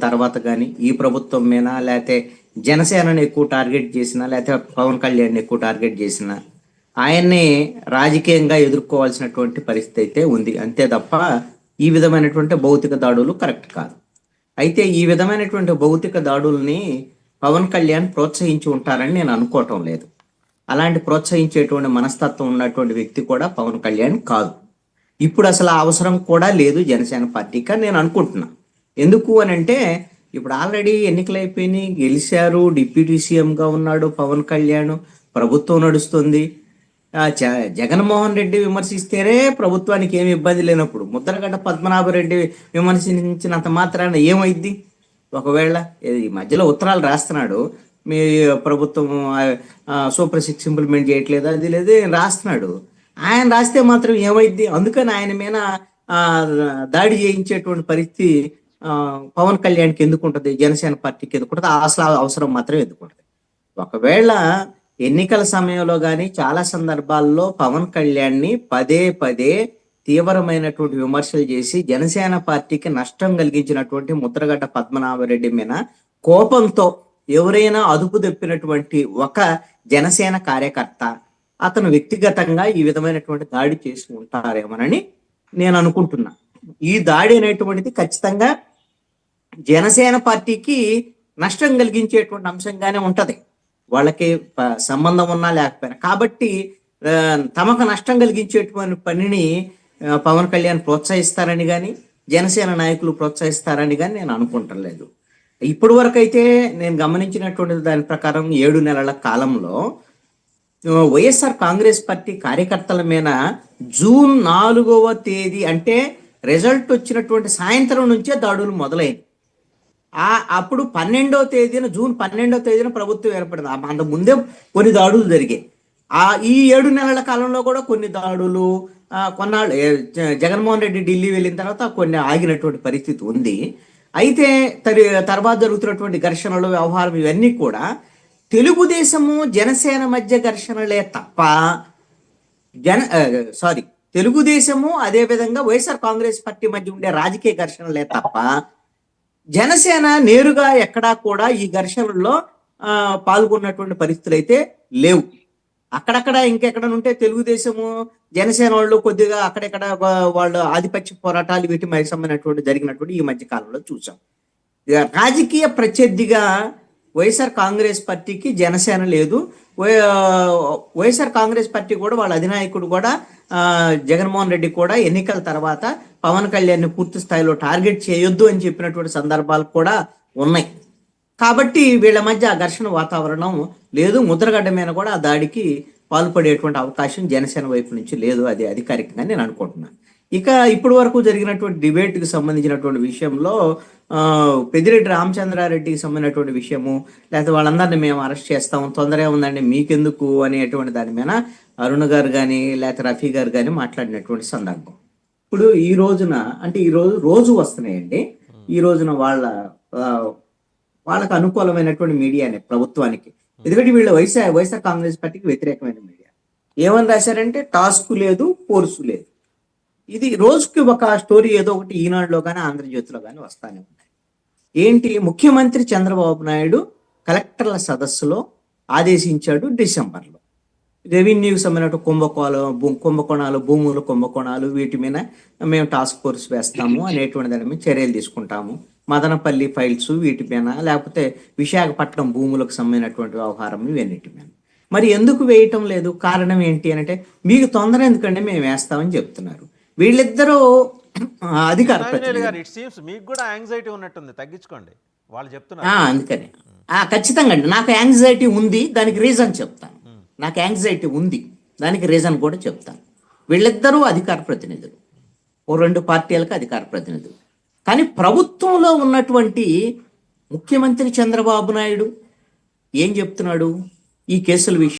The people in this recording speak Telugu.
తర్వాత కానీ ఈ ప్రభుత్వం మీద లేకపోతే జనసేనని ఎక్కువ టార్గెట్ చేసినా లేకపోతే పవన్ కళ్యాణ్ ఎక్కువ టార్గెట్ చేసినా ఆయన్ని రాజకీయంగా ఎదుర్కోవాల్సినటువంటి పరిస్థితి అయితే ఉంది. అంతే తప్ప ఈ విధమైనటువంటి భౌతిక దాడులు కరెక్ట్ కాదు. అయితే ఈ విధమైనటువంటి భౌతిక దాడుల్ని పవన్ కళ్యాణ్ ప్రోత్సహించి ఉంటారని నేను అనుకోవటం లేదు. అలాంటి ప్రోత్సహించేటువంటి మనస్తత్వం ఉన్నటువంటి వ్యక్తి కూడా పవన్ కళ్యాణ్ కాదు. ఇప్పుడు అసలు అవసరం కూడా లేదు జనసేన పార్టీకి నేను అనుకుంటున్నా. ఎందుకు అని అంటే ఇప్పుడు ఆల్రెడీ ఎన్నికలు అయిపోయినాయి, గెలిచారు, డిప్యూటీ సీఎంగా ఉన్నాడు పవన్ కళ్యాణ్, ప్రభుత్వం నడుస్తుంది. జగన్మోహన్ రెడ్డి విమర్శిస్తేనే ప్రభుత్వానికి ఏమి ఇబ్బంది లేనప్పుడు ముద్రగడ్డ పద్మనాభరెడ్డి విమర్శించినంత మాత్రాన ఏమైద్ది? ఒకవేళ ఈ మధ్యలో ఉత్తరాలు రాస్తున్నాడు, మీ ప్రభుత్వం సూపర్ 6 ఇంప్లిమెంట్ చేయట్లేదు అది లేదు రాస్తున్నాడు. ఆయన రాస్తే మాత్రం ఏమైద్ది? అందుకని ఆయన మీద దాడి చేయించేటువంటి పరిస్థితి పవన్ కళ్యాణ్కి ఎందుకు ఉంటుంది, జనసేన పార్టీకి ఎందుకు ఉంటుంది? అసలు అవసరం మాత్రం ఎందుకు ఉంటుంది? ఒకవేళ ఎన్నికల సమయంలో కానీ చాలా సందర్భాల్లో పవన్ కళ్యాణ్ని పదే పదే తీవ్రమైనటువంటి విమర్శలు చేసి జనసేన పార్టీకి నష్టం కలిగించినటువంటి ముద్రగడ్డ పద్మనాభరెడ్డి మీద కోపంతో ఎవరైనా అదుపు తప్పినటువంటి ఒక జనసేన కార్యకర్త అతను వ్యక్తిగతంగా ఈ విధమైనటువంటి దాడి చేసి ఉంటారేమోనని నేను అనుకుంటున్నా. ఈ దాడి అనేటువంటిది ఖచ్చితంగా జనసేన పార్టీకి నష్టం కలిగించేటువంటి అంశంగానే ఉంటది, వాళ్ళకి సంబంధం ఉన్నా లేకపోయినా. కాబట్టి తమకు నష్టం కలిగించేటువంటి పనిని పవన్ కళ్యాణ్ ప్రోత్సహిస్తారని కానీ జనసేన నాయకులు ప్రోత్సహిస్తారని కానీ నేను అనుకుంటలేదు. ఇప్పటి వరకు అయితే నేను గమనించినటువంటి దాని ప్రకారం 7 నెలల కాలంలో వైఎస్ఆర్ కాంగ్రెస్ పార్టీ కార్యకర్తల మీద జూన్ 4వ తేదీ అంటే రిజల్ట్ వచ్చినటువంటి సాయంత్రం నుంచే దాడులు మొదలైనవి. అప్పుడు 12వ తేదీన జూన్ 12వ తేదీన ప్రభుత్వం ఏర్పడింది. అంత ముందే కొన్ని దాడులు జరిగాయి. ఈ 7 నెలల కాలంలో కూడా కొన్ని దాడులు కొన్నాళ్ళు జగన్మోహన్ రెడ్డి ఢిల్లీ వెళ్ళిన తర్వాత కొన్ని ఆగినటువంటి పరిస్థితి ఉంది. అయితే తర్వాత జరుగుతున్నటువంటి ఘర్షణలు వ్యవహారం ఇవన్నీ కూడా తెలుగుదేశము జనసేన మధ్య ఘర్షణలే తప్ప తెలుగుదేశము అదేవిధంగా వైఎస్ఆర్ కాంగ్రెస్ పార్టీ మధ్య ఉండే రాజకీయ ఘర్షణలే తప్ప జనసేన నేరుగా ఎక్కడా కూడా ఈ ఘర్షణల్లో పాల్గొన్నటువంటి పరిస్థితులు అయితే లేవు. అక్కడక్కడ ఇంకెక్కడ ఉంటే తెలుగుదేశము జనసేన వాళ్ళు కొద్దిగా అక్కడెక్కడ వాళ్ళు ఆధిపత్య పోరాటాలు వీటి సంబంధించినటువంటి జరిగినటువంటి ఈ మధ్య కాలంలో చూసాం. రాజకీయ ప్రత్యర్థిగా వైఎస్ఆర్ కాంగ్రెస్ పార్టీకి జనసేన లేదు. వైఎస్ఆర్ కాంగ్రెస్ పార్టీ కూడా వాళ్ళ అధినాయకుడు కూడా జగన్మోహన్ రెడ్డి కూడా ఎన్నికల తర్వాత పవన్ కళ్యాణ్ ని పూర్తి స్థాయిలో టార్గెట్ చేయొద్దు అని చెప్పినటువంటి సందర్భాలు కూడా ఉన్నాయి. కాబట్టి వీళ్ళ మధ్య ఆ ఘర్షణ వాతావరణం లేదు. ముద్రగడ్డ మీద కూడా ఆ దాడికి పాల్పడేటువంటి అవకాశం జనసేన వైపు నుంచి లేదు, అది అధికారికంగా నేను అనుకుంటున్నాను. ఇక ఇప్పటి వరకు జరిగినటువంటి డిబేట్కి సంబంధించినటువంటి విషయంలో పెద్దిరెడ్డి రామచంద్రారెడ్డికి సంబంధించినటువంటి విషయము, లేకపోతే వాళ్ళందరినీ మేము అరెస్ట్ చేస్తాము, తొందర ఉందండి మీకెందుకు అనేటువంటి దాని మీద అరుణ్ గారు కానీ లేకపోతే రఫీ గారు కానీ మాట్లాడినటువంటి సందర్భం. ఇప్పుడు ఈ రోజున అంటే ఈ రోజు వస్తున్నాయండి. ఈ రోజున వాళ్ళకు అనుకూలమైనటువంటి మీడియానే ప్రభుత్వానికి, ఎందుకంటే వీళ్ళు వైఎస్ఆర్ కాంగ్రెస్ పార్టీకి వ్యతిరేకమైన మీడియా ఏమని రాశారంటే టాస్క్ లేదు, ఫోర్సు లేదు. ఇది రోజుకి ఒక స్టోరీ ఏదో ఒకటి ఈనాడులో కానీ ఆంధ్రజ్యోతిలో కానీ వస్తానే ఉన్నాయి. ఏంటి? ముఖ్యమంత్రి చంద్రబాబు నాయుడు కలెక్టర్ల సదస్సులో ఆదేశించాడు డిసెంబర్లో రెవెన్యూకి సంబంధించిన కుంభకోణాలు, భూముల కుంభకోణాలు వీటి మీద మేము టాస్క్ ఫోర్స్ వేస్తాము అనేటువంటి దాని మీద చర్యలు తీసుకుంటాము. మదనపల్లి ఫైల్స్ వీటి మీద, లేకపోతే విశాఖపట్నం భూములకు సంబంధించినటువంటి వ్యవహారం ఇవన్నిటి మీద మరి ఎందుకు వేయటం లేదు? కారణం ఏంటి అంటే మీకు తొందర ఎందుకంటే మేము వేస్తామని చెప్తున్నారు. వీళ్ళిద్దరూ అధికార అందుకని ఖచ్చితంగా అండి నాకు యాంగ్జైటీ ఉంది, దానికి రీజన్ చెప్తాను. నాకు యాంగ్జైటీ ఉంది, దానికి రీజన్ కూడా చెప్తాను. వీళ్ళిద్దరూ అధికార ప్రతినిధులు, ఓ 2 పార్టీలకు అధికార ప్రతినిధులు. కానీ ప్రభుత్వంలో ఉన్నటువంటి ముఖ్యమంత్రి చంద్రబాబు నాయుడు ఏం చెప్తున్నాడు ఈ కేసుల విషయం?